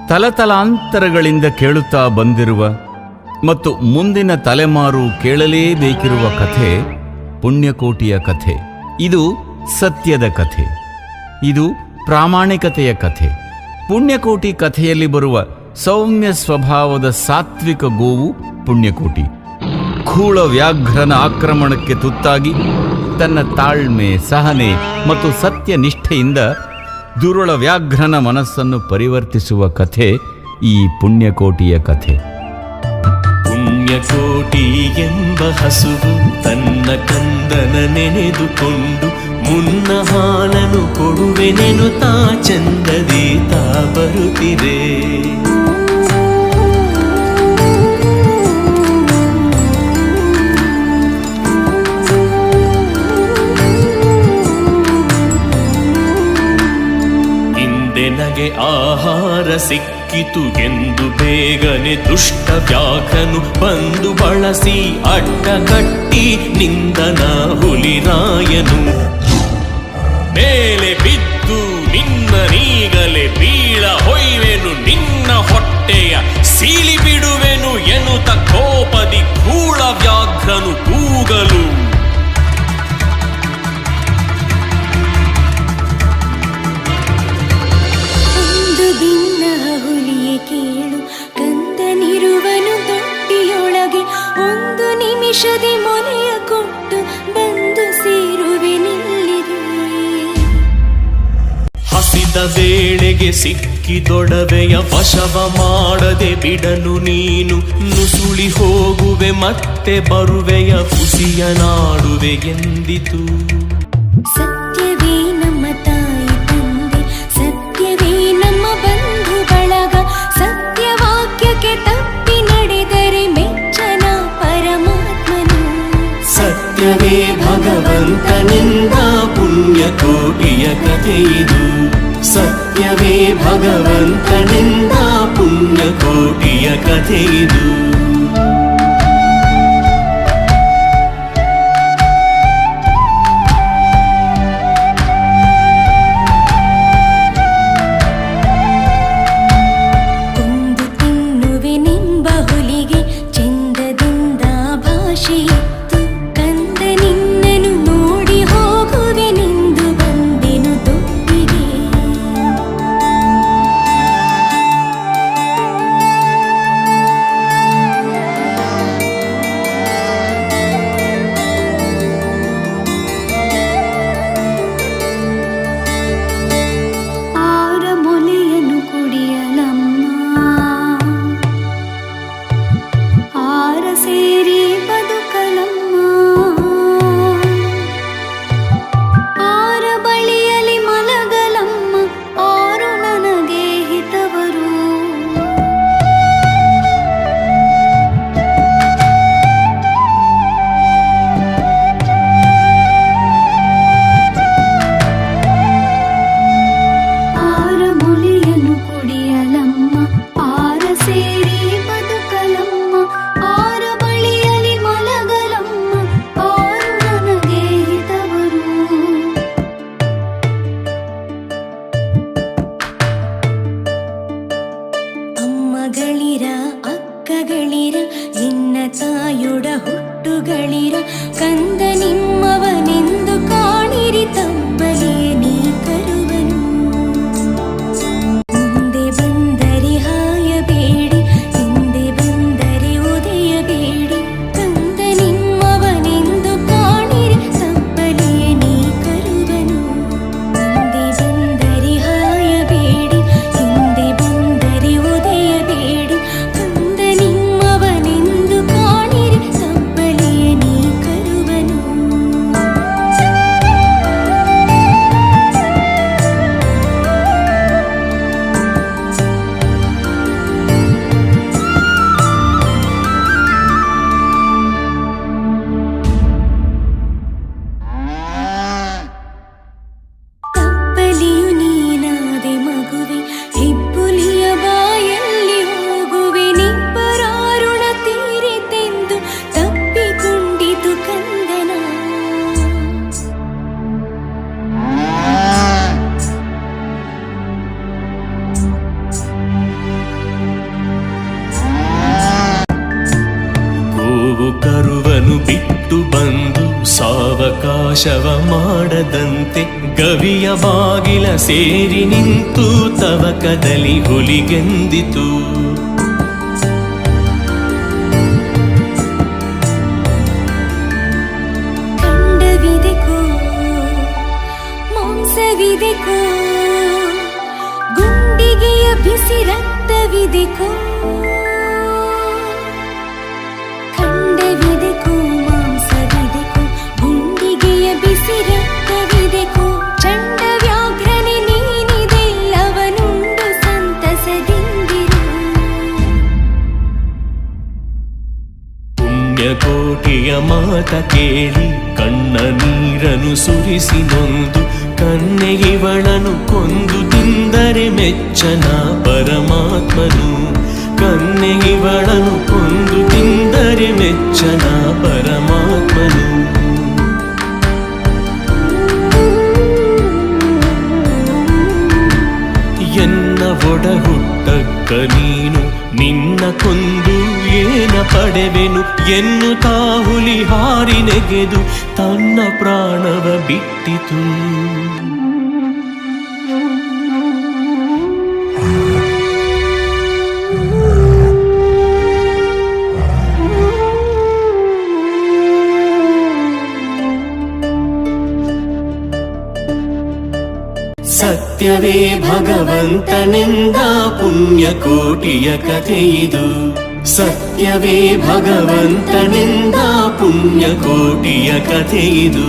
ತಲತಲಾಂತರಗಳಿಂದ ಕೇಳುತ್ತಾ ಬಂದಿರುವ ಮತ್ತು ಮುಂದಿನ ತಲೆಮಾರು ಕೇಳಲೇಬೇಕಿರುವ ಕಥೆ ಪುಣ್ಯಕೋಟಿಯ ಕಥೆ. ಇದು ಸತ್ಯದ ಕಥೆ, ಇದು ಪ್ರಾಮಾಣಿಕತೆಯ ಕಥೆ. ಪುಣ್ಯಕೋಟಿ ಕಥೆಯಲ್ಲಿ ಬರುವ ಸೌಮ್ಯ ಸ್ವಭಾವದ ಸಾತ್ವಿಕ ಗೋವು ಪುಣ್ಯಕೋಟಿ. ಖೂಳ ವ್ಯಾಘ್ರನ ಆಕ್ರಮಣಕ್ಕೆ ತುತ್ತಾಗಿ ತನ್ನ ತಾಳ್ಮೆ, ಸಹನೆ ಮತ್ತು ಸತ್ಯನಿಷ್ಠೆಯಿಂದ ದುರುಳ ವ್ಯಾಘ್ರನ ಮನಸ್ಸನ್ನು ಪರಿವರ್ತಿಸುವ ಕಥೆ ಈ ಪುಣ್ಯಕೋಟಿಯ ಕಥೆ. ಪುಣ್ಯಕೋಟಿ ಎಂಬ ಹಸುವು ತನ್ನ ಕಂದನ ನೆನೆದುಕೊಂಡು ಮುನ್ನ ಹಾಲನು ಕೊಡುವೆನೆನು ತಾ ಚಂದದಿ ತಾ ಬರುತ್ತಿದೆ. ನಗೆ ಆಹಾರ ಸಿಕ್ಕಿತು ಎಂದು ಬೇಗನೆ ದುಷ್ಟ ವ್ಯಾಘ್ರನು ಬಂದು ಬಳಸಿ ಅಡ್ಡಗಟ್ಟಿ ನಿಂದನ ಹುಲಿರಾಯನು. ಮೇಲೆ ಬಿದ್ದು ನಿನ್ನ ನೀಗಲೆ ಬೀಳ ಹೊಯ್ವೆನು, ನಿನ್ನ ಹೊಟ್ಟೆಯ ಸೀಳಿ ಬಿಡುವೆನು ಎನ್ನುತ್ತ ಕೋಪದಿ ಖೂಳ ವ್ಯಾಘ್ರನು ಕೂಗಲು. ಕೇಳು, ಕಂದನಿರುವನು ತೊಟ್ಟಿಯೊಳಗೆ, ಒಂದು ನಿಮಿಷದಿ ಮೊನೆಯ ಕೊಟ್ಟು ಬಂದು ಸೇರುವೆನಿಲ್ಲಿದೆ. ಹಸಿದ ವೇಳೆಗೆ ಸಿಕ್ಕಿದೊಡವೆಯ ವಶವ ಮಾಡದೆ ಬಿಡನು ನೀನು. ನುಸುಳಿ ಹೋಗುವೆ ಮತ್ತೆ ಬರುವೆಯ ಹುಸಿಯ ನಾಡುವೆ ಎಂದಿತು. ಸತ್ಯವೇ ನಮ್ಮ ತಾಯಿ ತಂದೆ, ಸತ್ಯವೇ ನಮ್ಮ ಬಂಧು ಬಳಗ, ಸತ್ಯವಾಕ್ಯಕ್ಕೆ ತಪ್ಪಿ ನಡೆದರೆ ಮೆಚ್ಚನ ಪರಮಾತ್ಮನು. ಸತ್ಯವೇ ಭಗವಂತನಿಂದ ಪುಣ್ಯಕೋಟಿಯ ಕಥೆಯಿದು. ಸತ್ಯವೇ ಭಗವಂತನಿಂದ ಪುಣ್ಯಕೋಟಿಯ ಕಥೆಯಿದು. ಕರುವನು ಬಿಟ್ಟು ಬಂದು ಸಾವಕಾಶವ ಮಾಡದಂತೆ ಗವಿಯ ಬಾಗಿಲ ಸೇರಿ ನಿಂತು ತವಕದಲ್ಲಿ ಹುಲಿಗೆಂದಿತು. ಖಂಡವಿದೆಕೋ ಮಾಂಸವಿದೆಕೋ ಗುಂಡಿಗೆಯ ಬಿಸಿ ರಕ್ತವಿದೆಕೋ. ಖಂಡವಿದೆಕೋ ಮಾಂಸವಿದೆಕೋ ಗುಂಡಿಗೆಯ ಬಿಸಿ ರಕ್ತವಿದೆಕೋ. ಚಂಡ ವ್ಯಾಘ್ರನೆ ನೀನಿದೆಲ್ಲವನುಂಡು ಸಂತಸದಿಂದಿರು. ಪುಣ್ಯಕೋಟಿಯ ಮಾತ ಕೇಳಿ ಕಣ್ಣ ನೀರನು ಸುರಿಸಿ ನೊಂದು ಕನ್ಯೆಯವಳನು ಕೊಂದು ತಿಂದರೆ ಮೆಚ್ಚನ ಪರಮಾತ್ಮನು. ಕನ್ಯೆಯವಳನು ಕೊಂದು ತಿಂದರೆ ಮೆಚ್ಚನ ಪರಮಾತ್ಮನು. ಎನ್ನ ಒಡ ಹುಟ್ಟಕ್ಕ ನೀನು ನಿನ್ನ ಕೊಂದು ಏನ ಪಡೆವೆನು ಎನ್ನುತ್ತಾ ಹುಲಿ ಹಾರಿ ನೆಗೆದು ತನ್ನ ಪ್ರಾಣವ ಬಿಟ್ಟಿತು. ಸತ್ಯವೇ ಭಗವಂತನೆಂದ ಪುಣ್ಯಕೋಟಿಯ ಕಥೆಯಿದು. ಸತ್ಯವೇ ಭಗವಂತನೆಂದ ಪುಣ್ಯಕೋಟಿಯ ಕಥೆಯಿದು.